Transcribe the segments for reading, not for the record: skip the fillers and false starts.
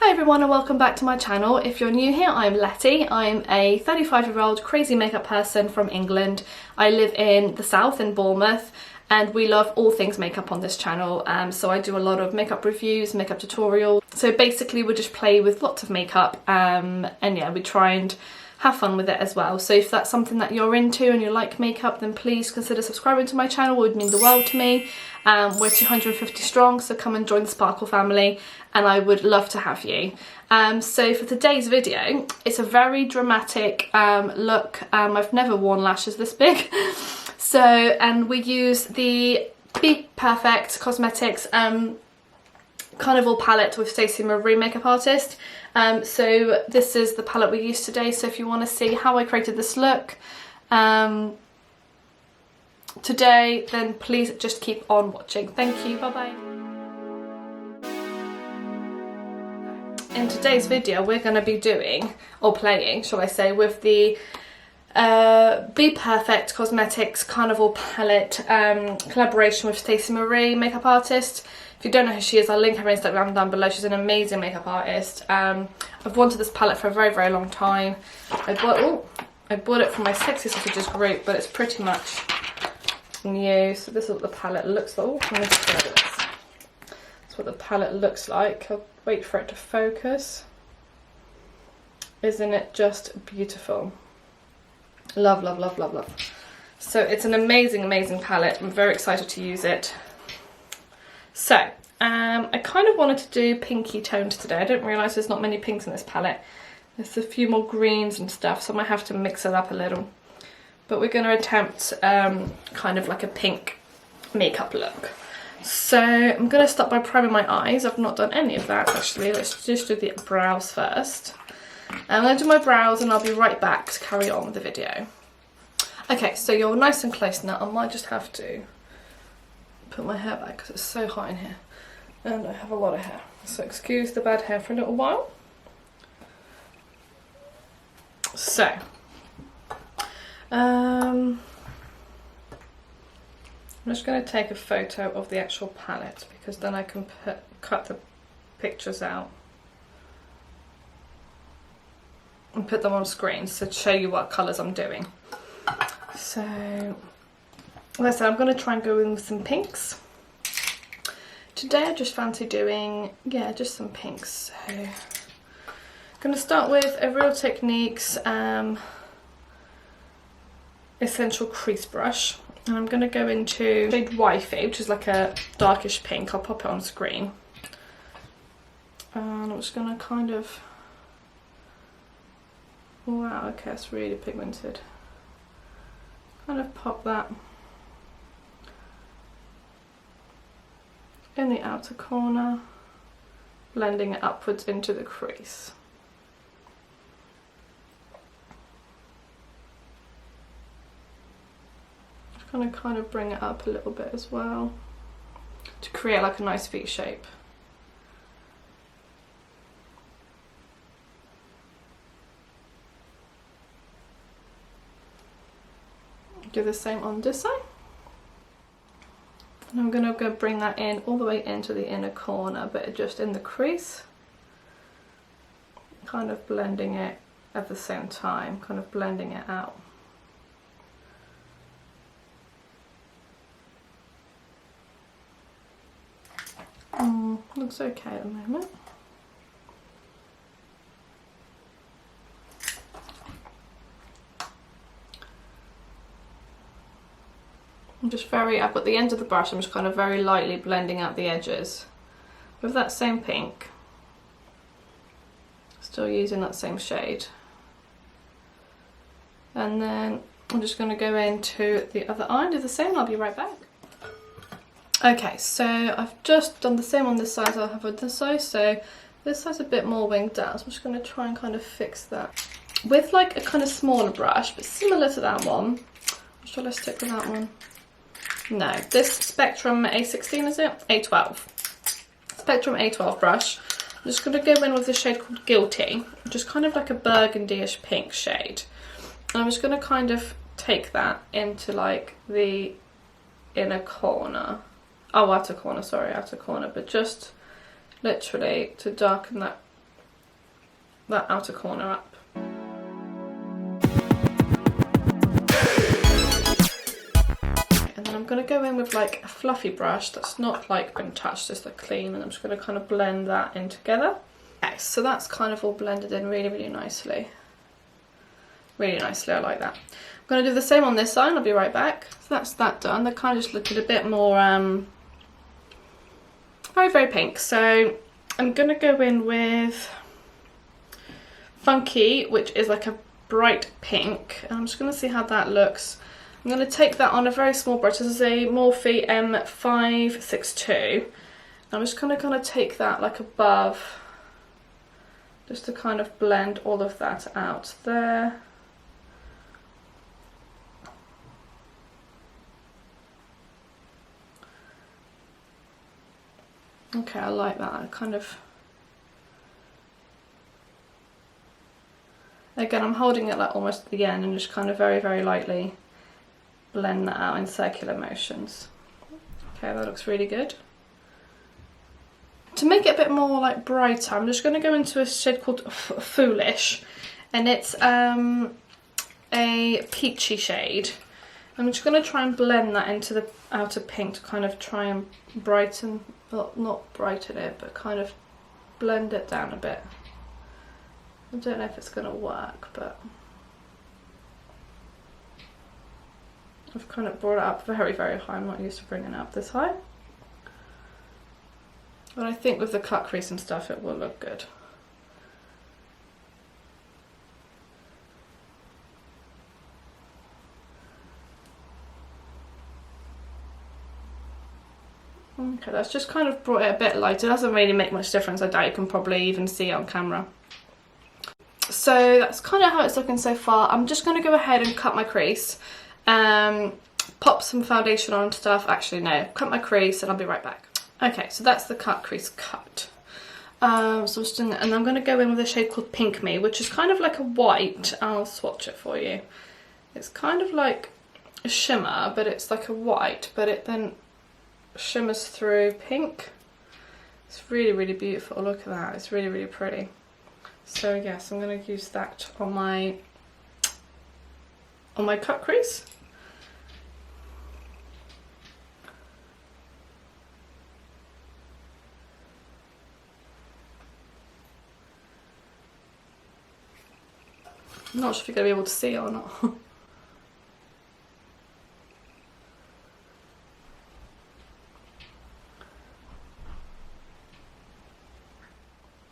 Hi everyone and welcome back to my channel. If you're new here, I'm Letty. I'm a 35-year-old crazy makeup person from England. I live in the south in Bournemouth and we love all things makeup on this channel. So I do a lot of makeup reviews, makeup tutorials. So basically we just play with lots of makeup and yeah, we try and have fun with it as well. So if that's something that you're into and you like makeup, then please consider subscribing to my channel. It would mean the world to me. We're 250 strong, so come and join the Sparkle family and I would love to have you. So for today's video, it's a very dramatic look. I've never worn lashes this big. So, and we use the B Perfect Cosmetics Carnival palette with Stacie Marie, makeup artist. So this is the palette we used today. So if you want to see how I created this look today, then please just keep on watching. Thank you, bye bye. In today's video we're going to be doing, or playing shall I say, with the B Perfect Cosmetics Carnival palette collaboration with Stacie Marie, makeup artist. If you don't know who she is, I'll link her Instagram down below. She's an amazing makeup artist. I've wanted this palette for a very, very long time. I bought it from my Sexy Sausages group, but it's pretty much new. So this is what the palette looks like. Oh, let me show this. That's what the palette looks like. I'll wait for it to focus. Isn't it just beautiful? Love, love, love, love, love. So it's an amazing, amazing palette. I'm very excited to use it. So, I kind of wanted to do pinky tones today. I didn't realise there's not many pinks in this palette. There's a few more greens and stuff, so I might have to mix it up a little. But we're going to attempt kind of like a pink makeup look. So I'm going to start by priming my eyes. I've not done any of that actually. Let's just do the brows first. I'm going to do my brows and I'll be right back to carry on with the video. Okay, so you're nice and close now. I might just have to put my hair back because it's so hot in here and I have a lot of hair, so excuse the bad hair for a little while. So I'm just going to take a photo of the actual palette because then I can cut the pictures out and put them on screen to show you what colours I'm doing. So like I said, I'm going to try and go in with some pinks. Today I just fancy doing, yeah, just some pinks. So I'm going to start with a Real Techniques Essential Crease Brush. And I'm going to go into shade Wifey, which is like a darkish pink. I'll pop it on screen. And I'm just going to kind of, wow, okay, it's really pigmented. Kind of pop that in the outer corner, blending it upwards into the crease. Just gonna kind of bring it up a little bit as well to create like a nice V shape. Do the same on this side. And I'm going to go bring that in all the way into the inner corner, but just in the crease. Kind of blending it at the same time, kind of blending it out. Looks okay at the moment. I've got the end of the brush, I'm just kind of very lightly blending out the edges with that same pink, still using that same shade. And then I'm just going to go into the other eye and do the same, and I'll be right back. Okay, so I've just done the same on this side as I have on this side, so this side's a bit more winged out, so I'm just going to try and kind of fix that with like a kind of smaller brush, but similar to that one. Shall I stick with that one? No, this Spectrum A16, is it? A12. Spectrum A12 brush. I'm just going to go in with the shade called Guilty, which is kind of like a burgundy-ish pink shade. And I'm just going to kind of take that into like the inner corner. Oh, outer corner, sorry, outer corner. But just literally to darken that that outer corner up. And then I'm going to go in with like a fluffy brush that's not like been touched, just like clean, and I'm just going to kind of blend that in together. Okay, so that's kind of all blended in really, really nicely. Really nicely, I like that. I'm going to do the same on this side, I'll be right back. So that's that done. They're kind of just looking a bit more very, very pink. So I'm going to go in with Funky, which is like a bright pink. And I'm just going to see how that looks. I'm going to take that on a very small brush. This is a Morphe M562. I'm just going to kind of take that like above, just to kind of blend all of that out there. Okay, I like that. I kind of, again, I'm holding it like almost at the end and just kind of very, very lightly blend that out in circular motions. Okay, that looks really good. To make it a bit more like brighter, I'm just going to go into a shade called Foolish, and it's a peachy shade. I'm just going to try and blend that into the outer pink to kind of try and brighten, well, not brighten it, but kind of blend it down a bit. I don't know if it's going to work, but I've kind of brought it up very, very high. I'm not used to bringing it up this high. But I think with the cut crease and stuff it will look good. Okay, that's just kind of brought it a bit lighter. It doesn't really make much difference. I doubt you can probably even see it on camera. So that's kind of how it's looking so far. I'm just going to go ahead and cut my crease. Pop some foundation on and stuff. Actually, no. Cut my crease and I'll be right back. Okay, so that's the cut crease cut. So I'm just doing that, and I'm going to go in with a shade called Pink Me, which is kind of like a white. I'll swatch it for you. It's kind of like a shimmer, but it's like a white, but it then shimmers through pink. It's really, really beautiful. Look at that. It's really, really pretty. So yes, I'm going to use that on my cut crease. I'm not sure if you're going to be able to see it or not.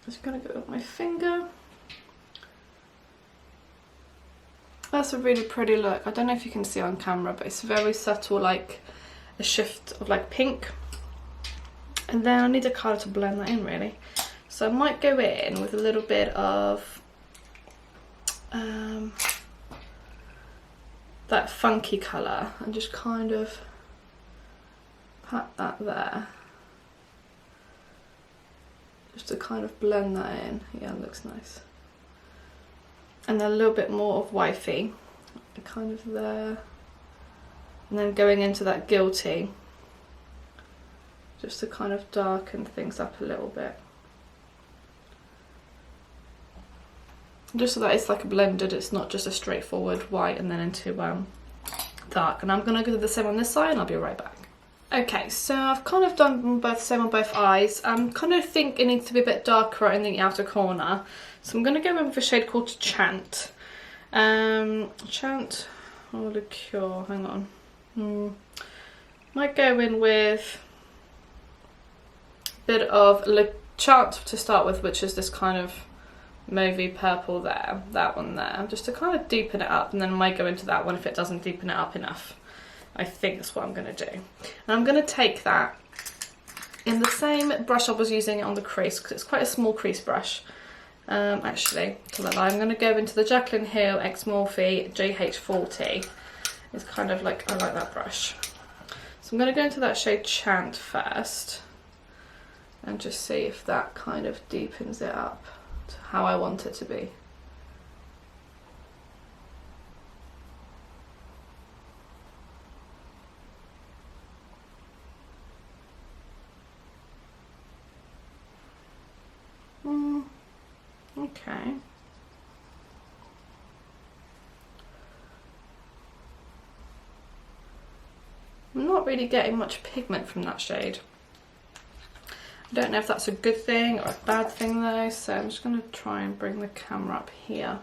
Just going to go with my finger. That's a really pretty look. I don't know if you can see on camera, but it's very subtle, like a shift of like pink. And then I need a colour to blend that in really. So I might go in with a little bit of that funky colour and just kind of pat that there. Just to kind of blend that in. Yeah, it looks nice. And then a little bit more of wifey, kind of there. And then going into that guilty, just to kind of darken things up a little bit. Just so that it's like a blended, it's not just a straightforward white and then into dark. And I'm going to do the same on this side and I'll be right back. Okay, so I've kind of done both same on both eyes. I kind of think it needs to be a bit darker in the outer corner. So I'm going to go in with a shade called Chant. Chant, oh liqueur, hang on. Might go in with a bit of Chant to start with, which is this kind of mauvey purple there, that one there, just to kind of deepen it up, and then I might go into that one if it doesn't deepen it up enough. I think that's what I'm going to do. And I'm going to take that in the same brush I was using on the crease, because it's quite a small crease brush. Actually, I'm going to go into the Jaclyn Hill X Morphe JH40. It's kind of like, I like that brush. So I'm going to go into that shade Chant first and just see if that kind of deepens it up to how I want it to be. Okay. I'm not really getting much pigment from that shade. I don't know if that's a good thing or a bad thing though, so I'm just going to try and bring the camera up here.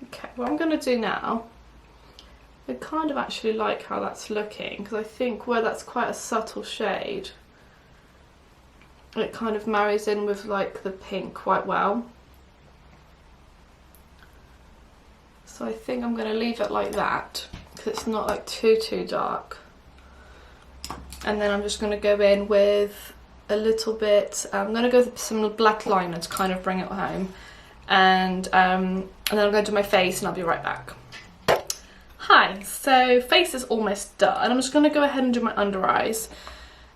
Okay, what I'm going to do now, I kind of actually like how that's looking, because I think where that's quite a subtle shade, it kind of marries in with like the pink quite well. So I think I'm going to leave it like that, because it's not like too dark. And then I'm just going to go in with a little bit, I'm going to go with some black liner to kind of bring it home. And then I'm going to do my face and I'll be right back. Hi, so face is almost done. I'm just going to go ahead and do my under eyes.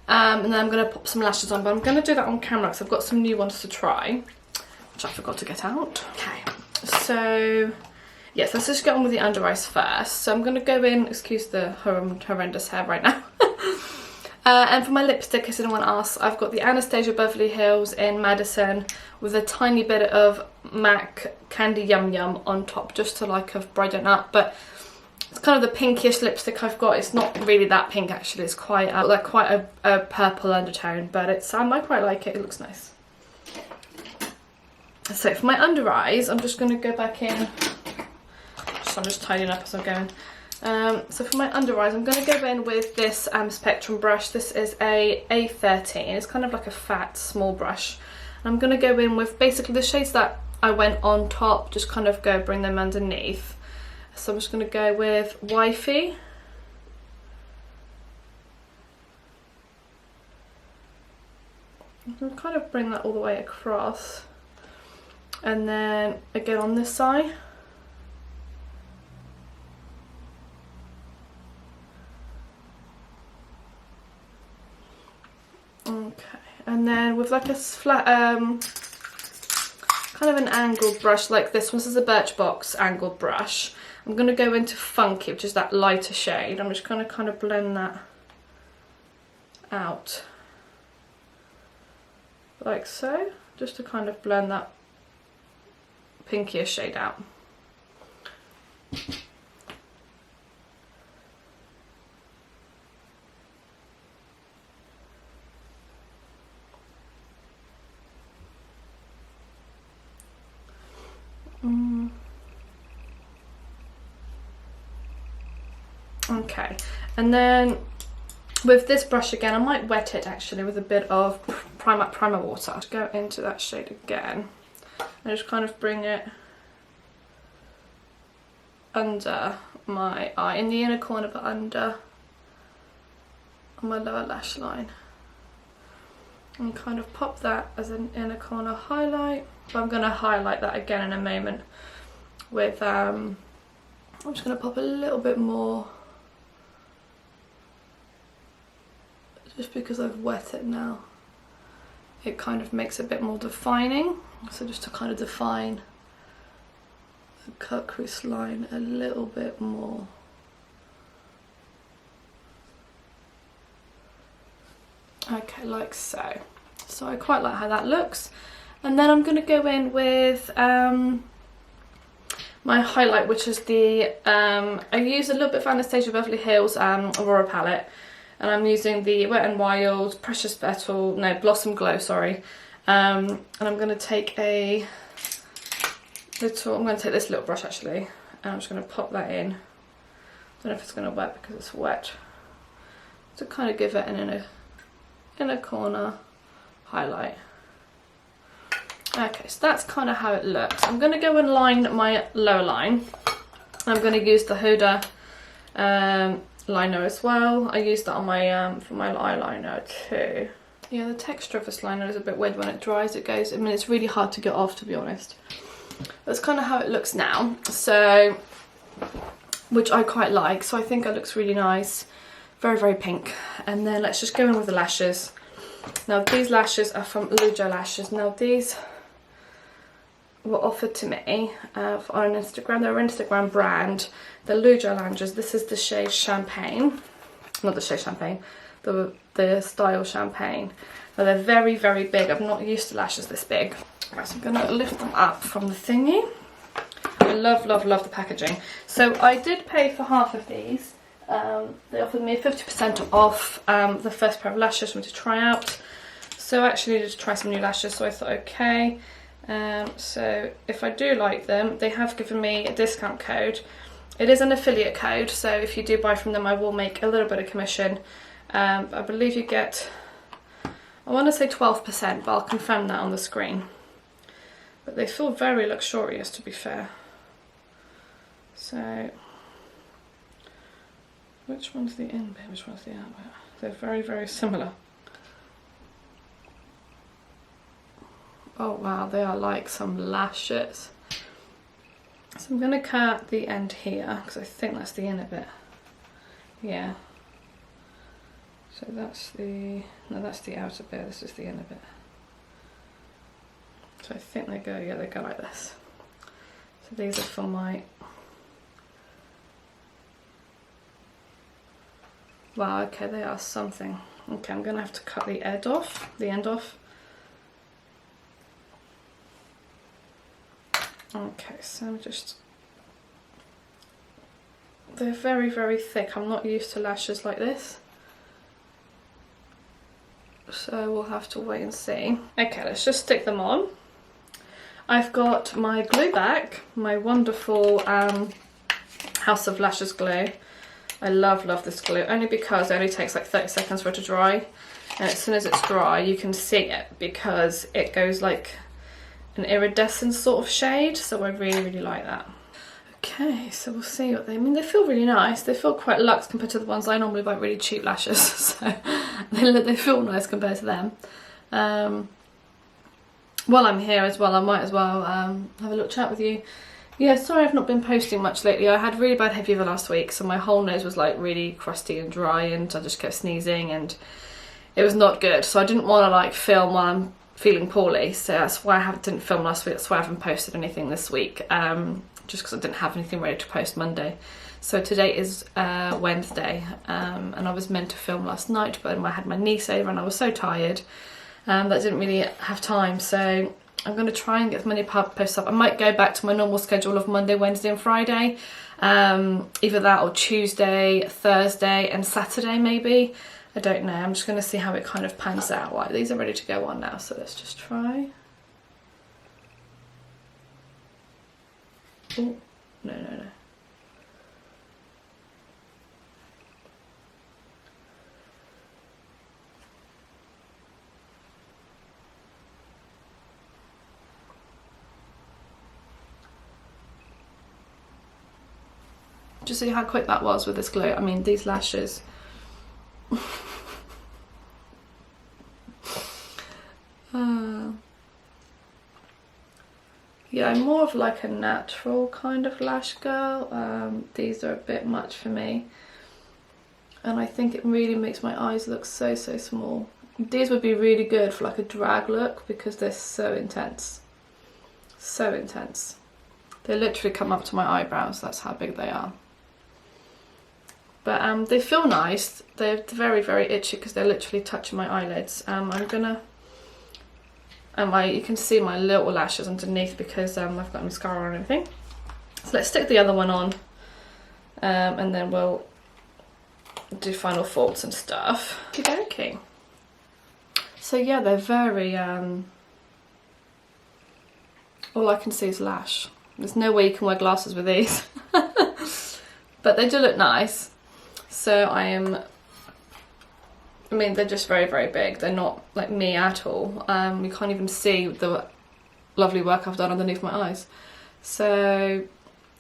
And then I'm going to pop some lashes on, but I'm going to do that on camera because I've got some new ones to try, which I forgot to get out. Okay, so yes, let's just get on with the under eyes first. So I'm going to go in, excuse the horrendous hair right now. And for my lipstick, as anyone asks, I've got the Anastasia Beverly Hills in Madison with a tiny bit of MAC Candy Yum Yum on top, just to like have brighten up. But it's kind of the pinkish lipstick I've got. It's not really that pink actually. It's quite a purple undertone, but it's I quite like it. It looks nice. So for my under eyes, I'm just going to go back in. I'm just tidying up as I'm going. So for my under eyes, I'm going to go in with this Spectrum brush. This is a A13. It's kind of like a fat, small brush. And I'm going to go in with basically the shades that I went on top, just kind of bring them underneath. So I'm just going to go with Wifey. I'm going to kind of bring that all the way across. And then again on this side. Okay, and then with like a flat, kind of an angled brush like this one. This is a Birchbox angled brush. I'm going to go into Funky, which is that lighter shade. I'm just going to kind of blend that out. Like so, just to kind of blend that pinkier shade out. Okay, and then with this brush again, I might wet it actually with a bit of primer water. Just go into that shade again and just kind of bring it under my eye, in the inner corner but under on my lower lash line, and kind of pop that as an inner corner highlight. But I'm going to highlight that again in a moment with I'm just going to pop a little bit more, just because I've wet it now. It kind of makes it a bit more defining, so just to kind of define the cut crease line a little bit more. Okay, like so. So I quite like how that looks. And then I'm going to go in with my highlight, which is the, I used a little bit of Anastasia Beverly Hills Aurora palette. And I'm using the Wet n Wild Precious Petal, no, Blossom Glow, sorry. And I'm going to take a little, I'm going to take this little brush actually, and I'm just going to pop that in. Don't know if it's going to work because it's wet. To kind of give it an inner corner highlight. Okay, so that's kind of how it looks. I'm going to go and line my lower line. I'm going to use the Huda liner as well. I use that on my for my eyeliner too. Yeah, the texture of this liner is a bit weird when it dries. It goes, I mean, it's really hard to get off, to be honest. That's kind of how it looks now, so, which I quite like. So I think it looks really nice, very pink. And then let's just go in with the lashes. Now these lashes are from Lujo Lashes. Now these were offered to me on Instagram. They're an Instagram brand. The Lujo Loungers. This is the shade Champagne. Not the shade Champagne. The style Champagne. But they're very, very big. I'm not used to lashes this big. Right, so I'm going to lift them up from the thingy. I love, love, love the packaging. So I did pay for half of these. They offered me 50% off the first pair of lashes for me to try out. So I actually needed to try some new lashes, so I thought, okay. So if I do like them, they have given me a discount code. It is an affiliate code, so if you do buy from them, I will make a little bit of commission. I believe you get, I want to say 12%, but I'll confirm that on the screen. But they feel very luxurious, to be fair. So, which one's the in bit, which one's the out bit? They're very, very similar. Oh wow, they are like some lashes. So I'm going to cut the end here, because I think that's the inner bit. Yeah. So that's the, no, that's the outer bit, this is the inner bit. So I think they go, yeah, they go like this. So these are for my, wow, okay, they are something. Okay, I'm going to have to cut the end off, Okay, so just, they're very, very thick. I'm not used to lashes like this. So we'll have to wait and see. Okay, let's just stick them on. I've got my glue back, my wonderful House of Lashes glue. I love, love this glue, only because it only takes like 30 seconds for it to dry. And as soon as it's dry, you can see it because it goes like an iridescent sort of shade, so I really, really like that. Okay, so we'll see what they, I mean, they feel really nice. They feel quite luxe compared to the ones I normally buy, really cheap lashes, so they feel nice compared to them. While I'm here as well, I might as well have a little chat with you. Yeah, sorry I've not been posting much lately. I had really bad hay fever last week, so my whole nose was like really crusty and dry, and I just kept sneezing, and it was not good. So I didn't want to like film while I'm feeling poorly, so that's why I didn't film last week. That's why I haven't posted anything this week, just because I didn't have anything ready to post Monday. So today is Wednesday, and I was meant to film last night, but I had my niece over and I was so tired that I didn't really have time. So I'm going to try and get as many posts up. I might go back to my normal schedule of Monday, Wednesday and Friday, either that or Tuesday, Thursday and Saturday maybe. I don't know, I'm just going to see how it kind of pans out. Right, these are ready to go on now, so let's just try. Oh, no, no, no. Just see how quick that was with this glue. I mean, these lashes. Yeah, I'm more of like a natural kind of lash girl. These are a bit much for me, and I think it really makes my eyes look so, so small. These would be really good for like a drag look because they're so intense. So intense. They literally come up to my eyebrows, that's how big they are. But they feel nice. They're very, very itchy because they're literally touching my eyelids. I'm gonna, and you can see my little lashes underneath because I've got mascara and everything. So let's stick the other one on, and then we'll do final thoughts and stuff. Okay. So yeah, they're very, all I can see is lash. There's no way you can wear glasses with these. But they do look nice. So I mean, they're just very, very big. They're not like me at all. You can't even see the lovely work I've done underneath my eyes. So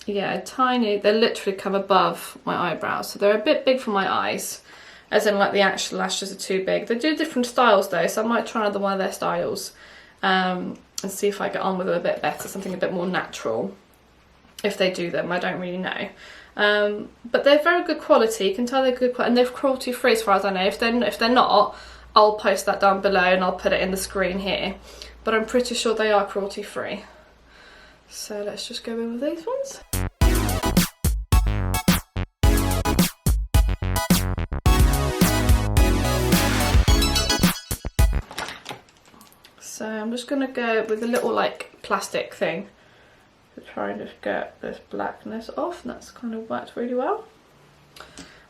yeah, tiny. They literally come above my eyebrows. So they're a bit big for my eyes. As in like the actual lashes are too big. They do different styles though. So I might try another one of their styles. And see if I get on with them a bit better. Something a bit more natural. If they do them, I don't really know. But they're very good quality. You can tell they're good quality, and they're cruelty free as far as I know. If they're not, I'll post that down below and I'll put it in the screen here. But I'm pretty sure they are cruelty free. So let's just go in with these ones. So I'm just going to go with a little like plastic thing to try and just get this blackness off, and that's kind of worked really well.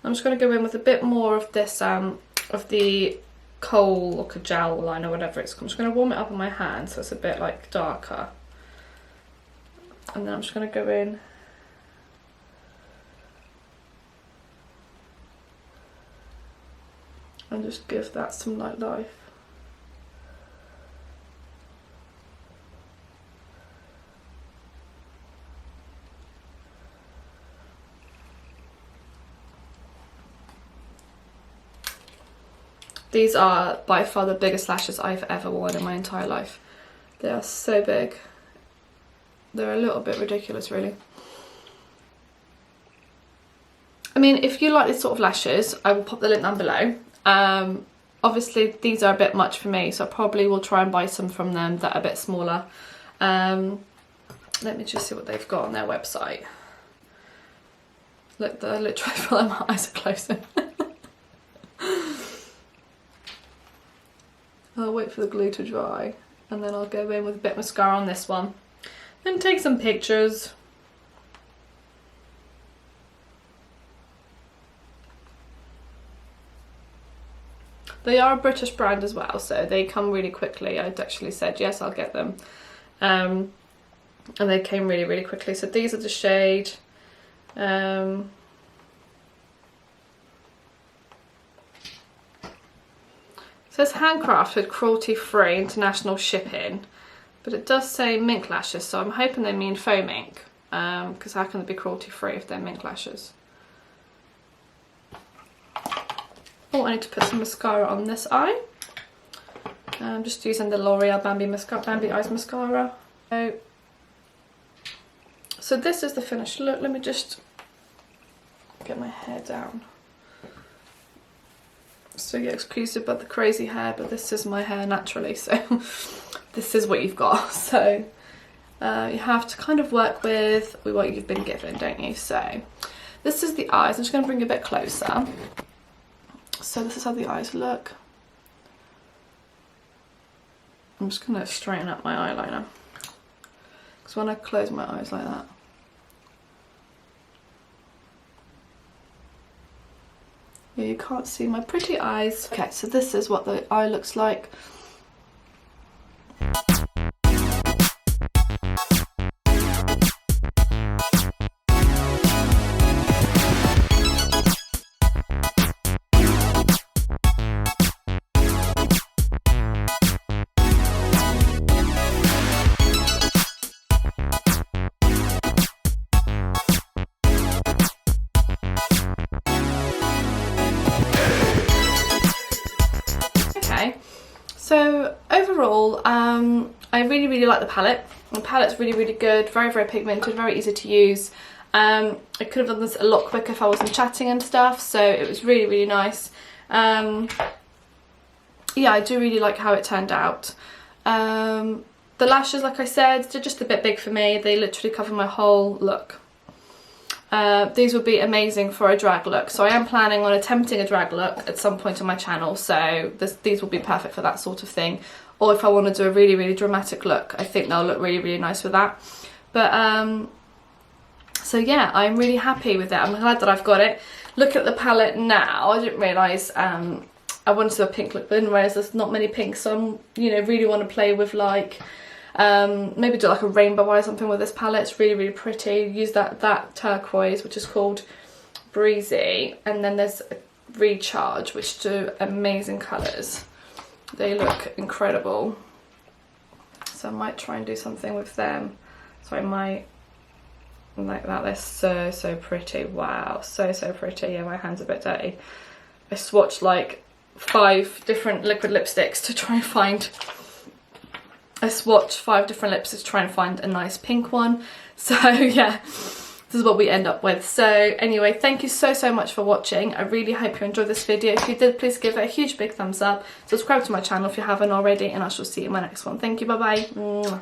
I'm just going to go in with a bit more of this, of the coal or gel line or whatever it's called. I'm just going to warm it up on my hand so it's a bit like darker. And then I'm just going to go in and just give that some light life. These are by far the biggest lashes I've ever worn in my entire life. They are so big. They're a little bit ridiculous, really. I mean, if you like these sort of lashes, I will pop the link down below. Obviously, these are a bit much for me, so I probably will try and buy some from them that are a bit smaller. Let me just see what they've got on their website. Look, I literally feel like my eyes are closing. I'll wait for the glue to dry, and then I'll go in with a bit of mascara on this one. Then take some pictures. They are a British brand as well, so they come really quickly. I'd actually said yes, I'll get them. And they came really, really quickly. So these are the shade. It says handcrafted, cruelty-free, international shipping, but it does say mink lashes, so I'm hoping they mean faux mink, because how can they be cruelty-free if they're mink lashes? Oh, I need to put some mascara on this eye. I'm just using the L'Oreal Bambi Eyes Mascara. So this is the finished look. Let me just get my hair down. So yeah, excuse about the crazy hair, but this is my hair naturally, so this is what you've got. So you have to kind of work with what you've been given, don't you? So this is the eyes. I'm just going to bring it a bit closer. So this is how the eyes look. I'm just going to straighten up my eyeliner, because when I close my eyes like that, yeah, you can't see my pretty eyes. Okay, so this is what the eye looks like. So overall, I really like the palette. The palette's really good, very pigmented, very easy to use. I could have done this a lot quicker if I wasn't chatting and stuff, so it was really nice. Yeah, I do really like how it turned out. The lashes, like I said, they're just a bit big for me. They literally cover my whole look. These would be amazing for a drag look, so I am planning on attempting a drag look at some point on my channel, so these will be perfect for that sort of thing. Or if I want to do a really dramatic look, I think they'll look really nice with that. But so yeah, I'm really happy with it. I'm glad that I've got it. Look at the palette now. I didn't realise I wanted to do a pink look, but I didn't realise there's not many pinks, so I'm, you know, really want to play with like maybe do like a rainbow eye or something with this palette. It's really pretty. Use that turquoise, which is called Breezy, and then there's a Recharge, which do amazing colours. They look incredible, so I might try and do something with them. So I might like that. They're so pretty. Wow, so pretty. Yeah, my hand's a bit dirty. I swatched like 5 different liquid lipsticks to try and find. I swatched 5 different lipsticks to try and find a nice pink one. So yeah, this is what we end up with. So anyway, thank you so much for watching. I really hope you enjoyed this video. If you did, please give it a huge big thumbs up. Subscribe to my channel if you haven't already, and I shall see you in my next one. Thank you, bye bye.